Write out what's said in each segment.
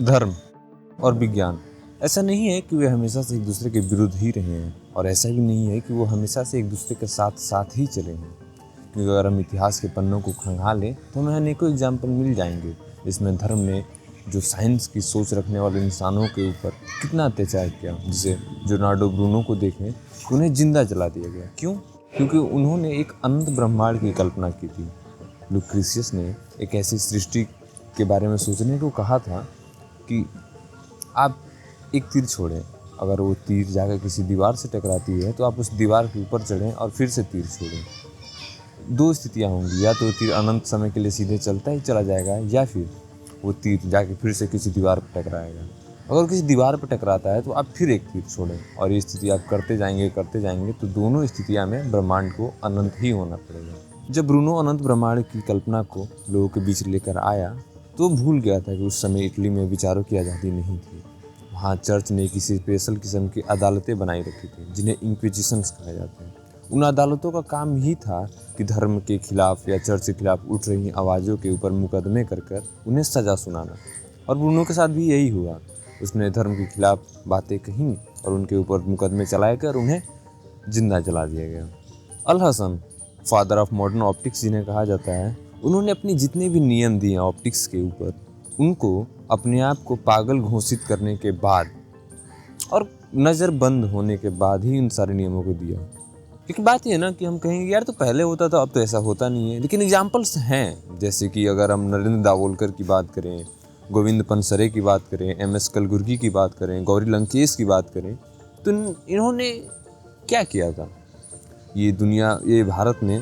धर्म और विज्ञान, ऐसा नहीं है कि वे हमेशा से एक दूसरे के विरुद्ध ही रहे हैं, और ऐसा भी नहीं है कि वो हमेशा से एक दूसरे के साथ साथ ही चले हैं। क्योंकि अगर हम इतिहास के पन्नों को खंगालें तो हमें अनेकों एग्जाम्पल मिल जाएंगे जिसमें धर्म ने जो साइंस की सोच रखने वाले इंसानों के ऊपर कितना अत्याचार किया। जैसे लियोनार्डो ब्रूनो को देखें, उन्हें जिंदा जला दिया गया। क्यों? क्योंकि उन्होंने एक अनंत ब्रह्मांड की कल्पना की थी। लुक्रीशियस ने एक ऐसी सृष्टि के बारे में सोचने को कहा था कि आप एक तीर छोड़ें, अगर वो तीर जाकर किसी दीवार से टकराती है तो आप उस दीवार के ऊपर चढ़ें और फिर से तीर छोड़ें। दो स्थितियाँ होंगी, या तो वो तीर अनंत समय के लिए सीधे चलता ही चला जाएगा, या फिर वो तीर जाके फिर से किसी दीवार पर टकराएगा। अगर किसी दीवार पर टकराता है तो आप फिर एक तीर छोड़ें, और ये स्थिति आप करते जाएंगे तो दोनों स्थितियाँ में ब्रह्मांड को अनंत ही होना पड़ेगा। जब ब्रूनो अनंत ब्रह्मांड की कल्पना को लोगों के बीच लेकर आया तो भूल गया था कि उस समय इटली में विचारों की आज़ादी नहीं थी। वहाँ चर्च ने किसी स्पेशल किस्म की अदालतें बनाई रखी थी जिन्हें इंक्विजिशंस कहा जाता है। उन अदालतों का काम ही था कि धर्म के खिलाफ या चर्च के खिलाफ उठ रही आवाज़ों के ऊपर मुकदमे कर उन्हें सज़ा सुनाना। और ब्रूनो के साथ भी यही हुआ। उसने धर्म के खिलाफ बातें कहीं और उनके ऊपर मुकदमे चलाकर उन्हें जिंदा जला दिया गया। Al Hasan, father of modern optics जिन्हें कहा जाता है, उन्होंने अपने जितने भी नियम दिए ऑप्टिक्स के ऊपर, उनको अपने आप को पागल घोषित करने के बाद और नज़र बंद होने के बाद ही इन सारे नियमों को दिया। लेकिन बात यह है ना कि हम कहेंगे यार तो पहले होता था, अब तो ऐसा होता नहीं है। लेकिन एग्जाम्पल्स हैं, जैसे कि अगर हम नरेंद्र दावोलकर की बात करें, गोविंद पनसरे की बात करें, MS कलबुर्गी की बात करें, गौरी लंकेश की बात करें, तो इन्होंने क्या किया था? ये भारत में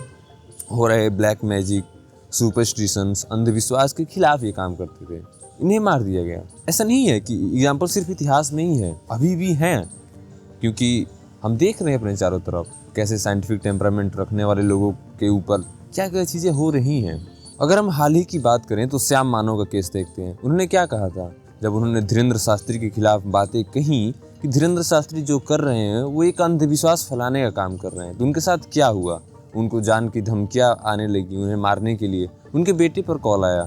हो रहे ब्लैक मैजिक, सुपरस्टिशंस, अंधविश्वास के खिलाफ ये काम करते थे। इन्हें मार दिया गया। ऐसा नहीं है कि एग्जाम्पल सिर्फ इतिहास में ही है, अभी भी हैं, क्योंकि हम देख रहे हैं अपने चारों तरफ कैसे साइंटिफिक टेम्परामेंट रखने वाले लोगों के ऊपर क्या क्या चीज़ें हो रही हैं। अगर हम हाल ही की बात करें तो श्याम मानव का केस देखते हैं। उन्होंने क्या कहा था जब उन्होंने धीरेन्द्र शास्त्री के खिलाफ बातें कहीं कि धीरेन्द्र शास्त्री जो कर रहे हैं वो एक अंधविश्वास फैलाने का काम कर रहे हैं, तो उनके साथ क्या हुआ? उनको जान की धमकियाँ आने लगी, उन्हें मारने के लिए उनके बेटे पर कॉल आया।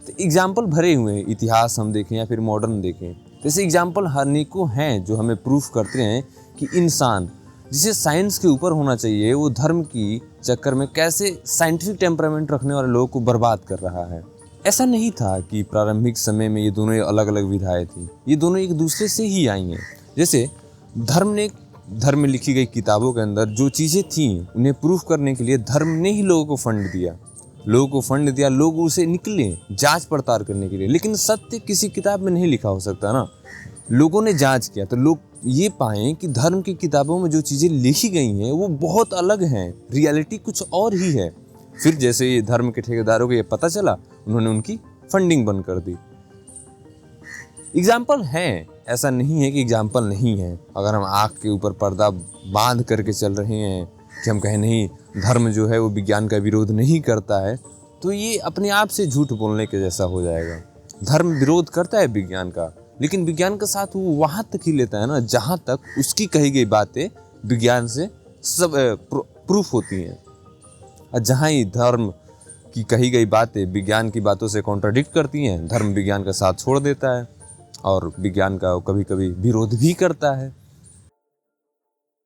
तो एग्जाम्पल भरे हुए हैं, इतिहास हम देखें या फिर मॉडर्न देखें, जैसे एग्जाम्पल अनेकों हैं जो हमें प्रूफ करते हैं कि इंसान जिसे साइंस के ऊपर होना चाहिए वो धर्म की चक्कर में कैसे साइंटिफिक टेम्परामेंट रखने वाले लोगों को बर्बाद कर रहा है। ऐसा नहीं था कि प्रारंभिक समय में ये दोनों अलग अलग विधाएं थी, ये दोनों एक दूसरे से ही आई हैं। जैसे धर्म में लिखी गई किताबों के अंदर जो चीज़ें थीं उन्हें प्रूफ करने के लिए धर्म ने ही लोगों को फंड दिया, लोग उसे निकले जांच पड़ताल करने के लिए। लेकिन सत्य किसी किताब में नहीं लिखा हो सकता ना। लोगों ने जांच किया तो लोग ये पाएं कि धर्म की किताबों में जो चीज़ें लिखी गई हैं वो बहुत अलग हैं, रियलिटी कुछ और ही है। फिर जैसे ये धर्म के ठेकेदारों को ये पता चला, उन्होंने उनकी फंडिंग बंद कर दी। एग्जाम्पल हैं, ऐसा नहीं है कि एग्जाम्पल नहीं है। अगर हम आँख के ऊपर पर्दा बांध करके चल रहे हैं कि हम कहें नहीं धर्म जो है वो विज्ञान का विरोध नहीं करता है, तो ये अपने आप से झूठ बोलने के जैसा हो जाएगा। धर्म विरोध करता है विज्ञान का, लेकिन विज्ञान के साथ वो वहाँ तक ही लेता है ना जहाँ तक उसकी कही गई बातें विज्ञान से सब प्रूफ होती हैं। और जहाँ ही धर्म की कही गई बातें विज्ञान की बातों से कॉन्ट्राडिक्ट करती हैं, धर्म विज्ञान का साथ छोड़ देता है और विज्ञान का कभी कभी विरोध भी करता है।